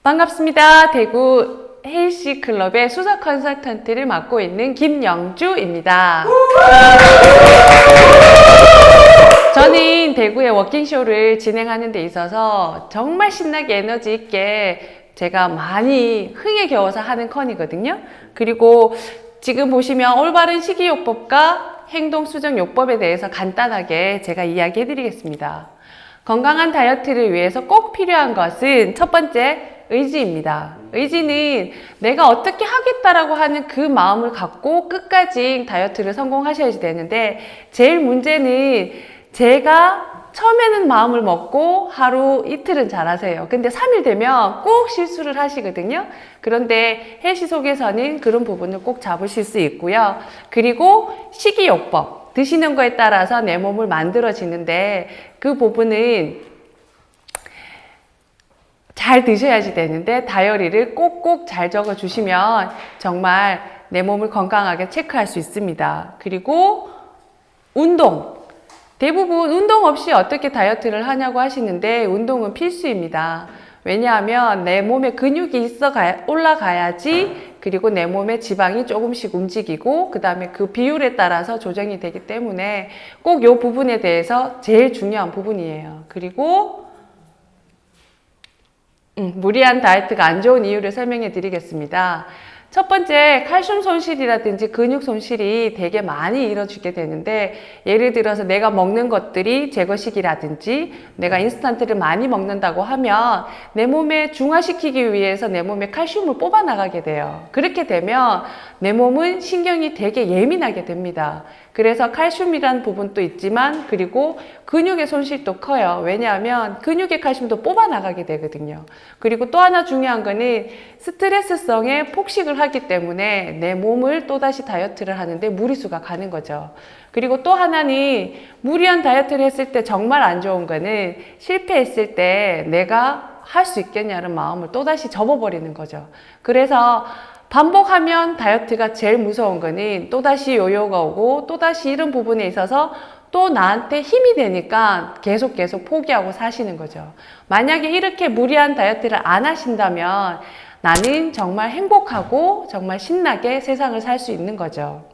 반갑습니다. 대구 헬시 클럽의 수석 컨설턴트를 맡고 있는 김영주입니다. 저는 대구의 워킹쇼를 진행하는 데 있어서 정말 신나게 에너지 있게 제가 많이 흥에 겨워서 하는 컨이거든요. 그리고 지금 보시면 올바른 식이요법과 행동수정요법에 대해서 간단하게 제가 이야기해 드리겠습니다. 건강한 다이어트를 위해서 꼭 필요한 것은 첫 번째, 의지입니다. 의지는 내가 어떻게 하겠다라고 하는 그 마음을 갖고 끝까지 다이어트를 성공하셔야 되는데, 제일 문제는 제가 처음에는 마음을 먹고 하루 이틀은 잘하세요. 근데 3일 되면 꼭 실수를 하시거든요. 그런데 헬시 속에서는 그런 부분을 꼭 잡으실 수 있고요. 그리고 식이요법, 드시는 거에 따라서 내 몸을 만들어지는데 그 부분은 잘 드셔야지 되는데 다이어리를 꼭꼭 잘 적어 주시면 정말 내 몸을 건강하게 체크할 수 있습니다. 그리고 운동. 대부분 운동 없이 어떻게 다이어트를 하냐고 하시는데 운동은 필수입니다. 왜냐하면 내 몸에 근육이 올라가야지, 그리고 내 몸에 지방이 조금씩 움직이고 그 다음에 그 비율에 따라서 조정이 되기 때문에 꼭 이 부분에 대해서 제일 중요한 부분이에요. 그리고 무리한 다이어트가 안 좋은 이유를 설명해 드리겠습니다. 첫 번째, 칼슘 손실이라든지 근육 손실이 되게 많이 이루어지게 되는데, 예를 들어서 내가 먹는 것들이 제거식이라든지 내가 인스턴트를 많이 먹는다고 하면 내 몸에 중화시키기 위해서 내 몸에 칼슘을 뽑아 나가게 돼요. 그렇게 되면 내 몸은 신경이 되게 예민하게 됩니다. 그래서 칼슘이라는 부분도 있지만, 그리고 근육의 손실도 커요. 왜냐하면 근육의 칼슘도 뽑아 나가게 되거든요. 그리고 또 하나 중요한 거는 스트레스성의 폭식을 하기 때문에 내 몸을 또다시 다이어트를 하는데 무리수가 가는 거죠. 그리고 또 하나는 무리한 다이어트를 했을 때 정말 안 좋은 거는 실패했을 때 내가 할 수 있겠냐는 마음을 또다시 접어버리는 거죠. 그래서 반복하면 다이어트가 제일 무서운 거는 또다시 요요가 오고 또다시 이런 부분에 있어서 또 나한테 힘이 되니까 계속 포기하고 사시는 거죠. 만약에 이렇게 무리한 다이어트를 안 하신다면 나는 정말 행복하고 정말 신나게 세상을 살 수 있는 거죠.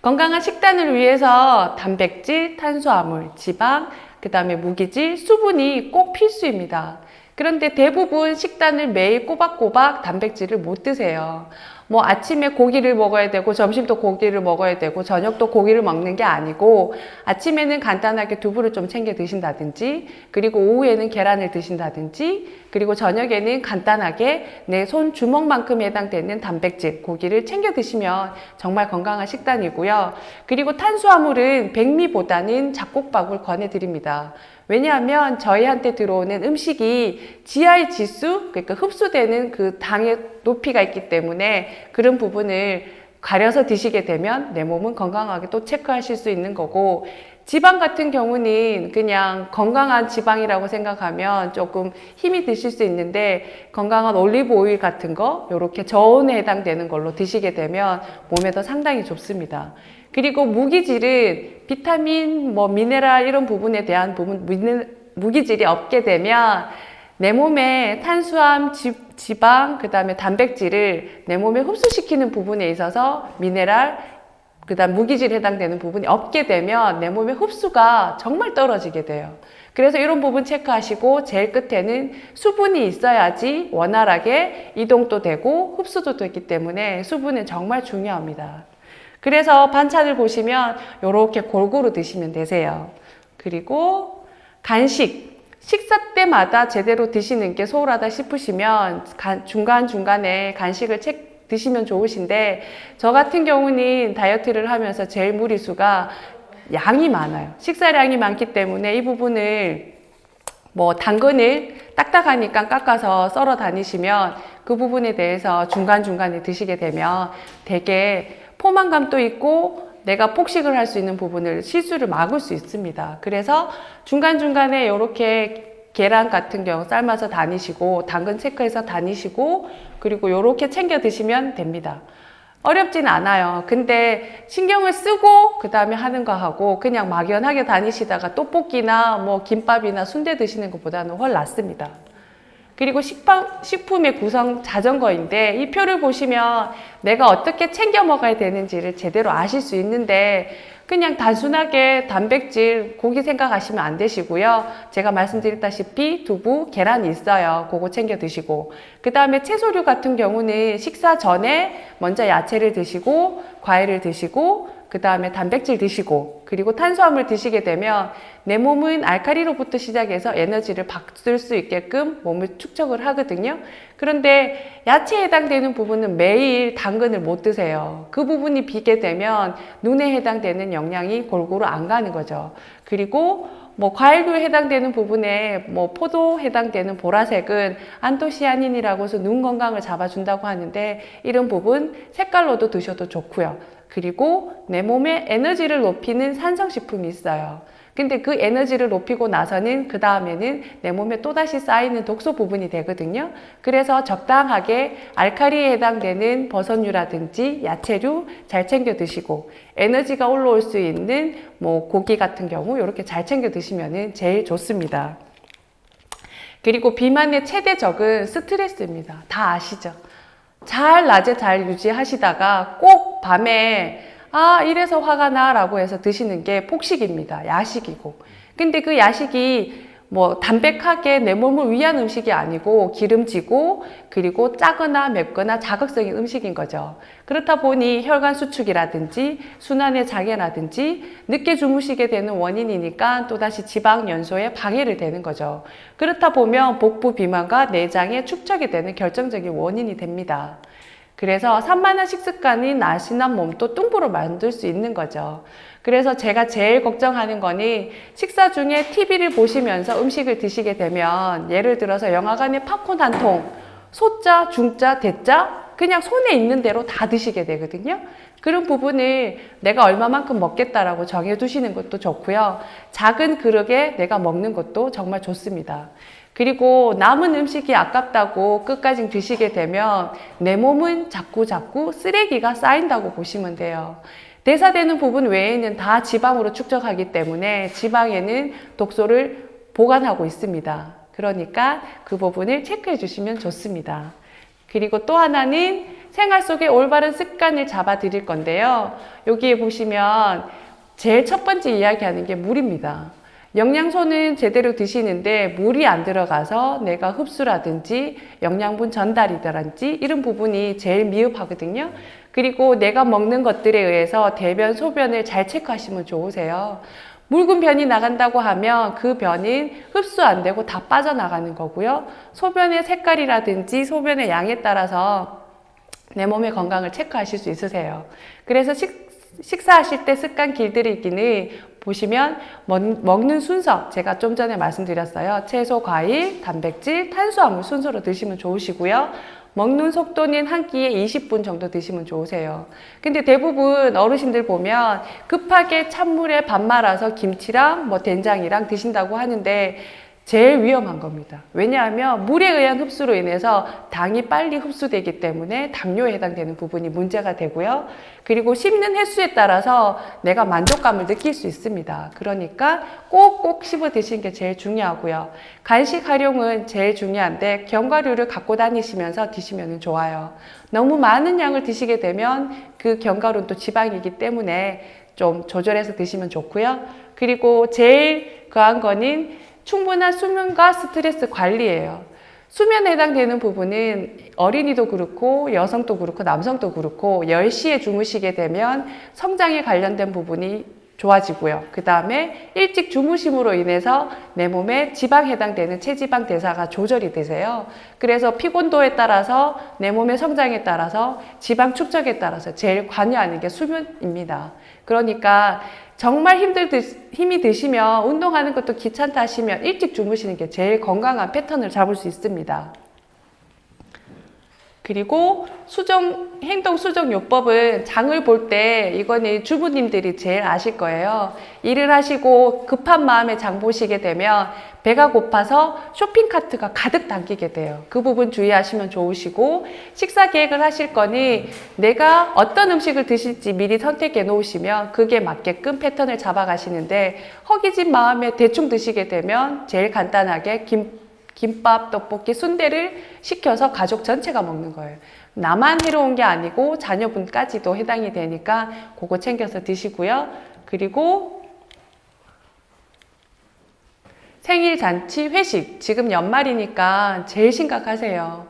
건강한 식단을 위해서 단백질, 탄수화물, 지방, 그 다음에 무기질, 수분이 꼭 필수입니다. 그런데 대부분 식단을 매일 꼬박꼬박 단백질을 못 드세요. 뭐 아침에 고기를 먹어야 되고 점심도 고기를 먹어야 되고 저녁도 고기를 먹는 게 아니고, 아침에는 간단하게 두부를 좀 챙겨 드신다든지, 그리고 오후에는 계란을 드신다든지, 그리고 저녁에는 간단하게 내 손 주먹만큼 해당되는 단백질, 고기를 챙겨 드시면 정말 건강한 식단이고요. 그리고 탄수화물은 백미보다는 잡곡밥을 권해드립니다. 왜냐하면 저희한테 들어오는 음식이 GI 지수, 그러니까 흡수되는 그 당의 높이가 있기 때문에 그런 부분을 가려서 드시게 되면 내 몸은 건강하게 또 체크하실 수 있는 거고, 지방 같은 경우는 그냥 건강한 지방이라고 생각하면 조금 힘이 드실 수 있는데, 건강한 올리브 오일 같은 거 이렇게 저온에 해당되는 걸로 드시게 되면 몸에도 상당히 좋습니다. 그리고 무기질은 비타민, 미네랄 이런 부분에 대한 무기질이 없게 되면 내 몸에 탄수화물, 지방, 그 다음에 단백질을 내 몸에 흡수시키는 부분에 있어서 미네랄, 그 다음 무기질에 해당되는 부분이 없게 되면 내 몸의 흡수가 정말 떨어지게 돼요. 그래서 이런 부분 체크하시고, 제일 끝에는 수분이 있어야지 원활하게 이동도 되고 흡수도 되기 때문에 수분은 정말 중요합니다. 그래서 반찬을 보시면 이렇게 골고루 드시면 되세요. 그리고 간식, 식사 때마다 제대로 드시는 게 소홀하다 싶으시면 중간중간에 간식을 드시면 좋으신데, 저 같은 경우는 다이어트를 하면서 제일 무리수가 양이 많아요. 식사량이 많기 때문에 이 부분을 당근을 딱딱하니까 깎아서 썰어 다니시면 그 부분에 대해서 중간중간에 드시게 되면 되게 포만감도 있고 내가 폭식을 할 수 있는 부분을, 실수를 막을 수 있습니다. 그래서 중간중간에 이렇게 계란 같은 경우 삶아서 다니시고 당근 체크해서 다니시고, 그리고 이렇게 챙겨 드시면 됩니다. 어렵진 않아요. 근데 신경을 쓰고 그 다음에 하는 거 하고 그냥 막연하게 다니시다가 떡볶이나 김밥이나 순대 드시는 것보다는 훨씬 낫습니다. 그리고 식품의 구성 자전거인데 이 표를 보시면 내가 어떻게 챙겨 먹어야 되는지를 제대로 아실 수 있는데 그냥 단순하게 단백질, 고기 생각하시면 안 되시고요. 제가 말씀드렸다시피 두부, 계란이 있어요. 그거 챙겨 드시고 그 다음에 채소류 같은 경우는 식사 전에 먼저 야채를 드시고 과일을 드시고 그 다음에 단백질 드시고 그리고 탄수화물 드시게 되면 내 몸은 알칼리로부터 시작해서 에너지를 받을 수 있게끔 몸을 축적을 하거든요. 그런데 야채에 해당되는 부분은 매일 당근을 못 드세요. 그 부분이 비게 되면 눈에 해당되는 영양이 골고루 안 가는 거죠. 그리고 뭐 과일류에 해당되는 부분에 뭐 포도 해당되는 보라색은 안토시아닌이라고 해서 눈 건강을 잡아준다고 하는데 이런 부분 색깔로도 드셔도 좋고요. 그리고 내 몸에 에너지를 높이는 산성식품이 있어요. 근데 그 에너지를 높이고 나서는 그 다음에는 내 몸에 또다시 쌓이는 독소 부분이 되거든요. 그래서 적당하게 알칼리에 해당되는 버섯류라든지 야채류 잘 챙겨 드시고 에너지가 올라올 수 있는 뭐 고기 같은 경우 이렇게 잘 챙겨 드시면 제일 좋습니다. 그리고 비만의 최대 적은 스트레스입니다. 다 아시죠? 낮에 잘 유지하시다가 꼭 밤에 이래서 화가 나 라고 해서 드시는 게 폭식입니다. 야식이고. 근데 그 야식이 뭐 담백하게 내 몸을 위한 음식이 아니고 기름지고 그리고 짜거나 맵거나 자극적인 음식인 거죠. 그렇다 보니 혈관 수축이라든지 순환의 장애라든지 늦게 주무시게 되는 원인이니까 또다시 지방 연소에 방해를 되는 거죠. 그렇다 보면 복부 비만과 내장에 축적이 되는 결정적인 원인이 됩니다. 그래서 산만한 식습관이 날씬한 몸도 뚱보로 만들 수 있는 거죠. 그래서 제가 제일 걱정하는 거는 식사 중에 TV를 보시면서 음식을 드시게 되면 예를 들어서 영화관에 팝콘 한 통, 소자, 중자, 대자 그냥 손에 있는 대로 다 드시게 되거든요. 그런 부분을 내가 얼마만큼 먹겠다라고 정해두시는 것도 좋고요. 작은 그릇에 내가 먹는 것도 정말 좋습니다. 그리고 남은 음식이 아깝다고 끝까지 드시게 되면 내 몸은 자꾸 쓰레기가 쌓인다고 보시면 돼요. 대사되는 부분 외에는 다 지방으로 축적하기 때문에 지방에는 독소를 보관하고 있습니다. 그러니까 그 부분을 체크해 주시면 좋습니다. 그리고 또 하나는 생활 속에 올바른 습관을 잡아 드릴 건데요. 여기에 보시면 제일 첫 번째 이야기하는 게 물입니다. 영양소는 제대로 드시는데 물이 안 들어가서 내가 흡수라든지 영양분 전달이라든지 이런 부분이 제일 미흡하거든요. 그리고 내가 먹는 것들에 의해서 대변, 소변을 잘 체크하시면 좋으세요. 묽은 변이 나간다고 하면 그 변은 흡수 안 되고 다 빠져나가는 거고요. 소변의 색깔이라든지 소변의 양에 따라서 내 몸의 건강을 체크하실 수 있으세요. 그래서 식사하실 때 습관 길들이기는 보시면 먹는 순서 제가 좀 전에 말씀드렸어요. 채소, 과일, 단백질, 탄수화물 순서로 드시면 좋으시고요. 먹는 속도는 한 끼에 20분 정도 드시면 좋으세요. 근데 대부분 어르신들 보면 급하게 찬물에 밥 말아서 김치랑 뭐 된장이랑 드신다고 하는데 제일 위험한 겁니다. 왜냐하면 물에 의한 흡수로 인해서 당이 빨리 흡수되기 때문에 당뇨에 해당되는 부분이 문제가 되고요. 그리고 씹는 횟수에 따라서 내가 만족감을 느낄 수 있습니다. 그러니까 꼭꼭 씹어 드시는 게 제일 중요하고요. 간식 활용은 제일 중요한데 견과류를 갖고 다니시면서 드시면 좋아요. 너무 많은 양을 드시게 되면 그 견과류는 또 지방이기 때문에 좀 조절해서 드시면 좋고요. 그리고 제일 귀한 거는 충분한 수면과 스트레스 관리예요. 수면에 해당되는 부분은 어린이도 그렇고 여성도 그렇고 남성도 그렇고 10시에 주무시게 되면 성장에 관련된 부분이 좋아지고요. 그 다음에 일찍 주무심으로 인해서 내 몸에 지방에 해당되는 체지방 대사가 조절이 되세요. 그래서 피곤도에 따라서 내 몸의 성장에 따라서 지방 축적에 따라서 제일 관여하는 게 수면입니다. 그러니까 정말 힘이 드시면 운동하는 것도 귀찮다 하시면 일찍 주무시는 게 제일 건강한 패턴을 잡을 수 있습니다. 그리고 행동 수정 요법은 장을 볼 때 이거는 주부님들이 제일 아실 거예요. 일을 하시고 급한 마음에 장 보시게 되면 배가 고파서 쇼핑카트가 가득 담기게 돼요. 그 부분 주의하시면 좋으시고 식사 계획을 하실 거니 내가 어떤 음식을 드실지 미리 선택해 놓으시면 그게 맞게끔 패턴을 잡아 가시는데 허기진 마음에 대충 드시게 되면 제일 간단하게 김밥, 떡볶이, 순대를 시켜서 가족 전체가 먹는 거예요. 나만 해로운 게 아니고 자녀분까지도 해당이 되니까 그거 챙겨서 드시고요. 그리고 생일 잔치 회식, 지금 연말이니까 제일 심각하세요.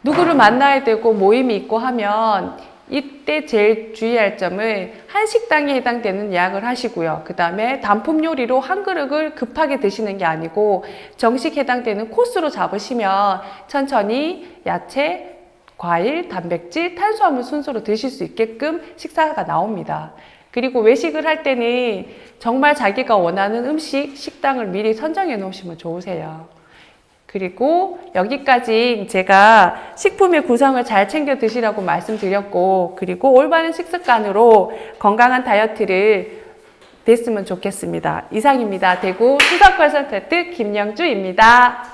누구를 만나야 되고 모임이 있고 하면 이때 제일 주의할 점은 한식당에 해당되는 예약을 하시고요. 그 다음에 단품 요리로 한 그릇을 급하게 드시는 게 아니고 정식 해당되는 코스로 잡으시면 천천히 야채, 과일, 단백질, 탄수화물 순서로 드실 수 있게끔 식사가 나옵니다. 그리고 외식을 할 때는 정말 자기가 원하는 음식, 식당을 미리 선정해 놓으시면 좋으세요. 그리고 여기까지 제가 식품의 구성을 잘 챙겨 드시라고 말씀드렸고, 그리고 올바른 식습관으로 건강한 다이어트를 됐으면 좋겠습니다. 이상입니다. 대구 수석 컨설턴트 김영주입니다.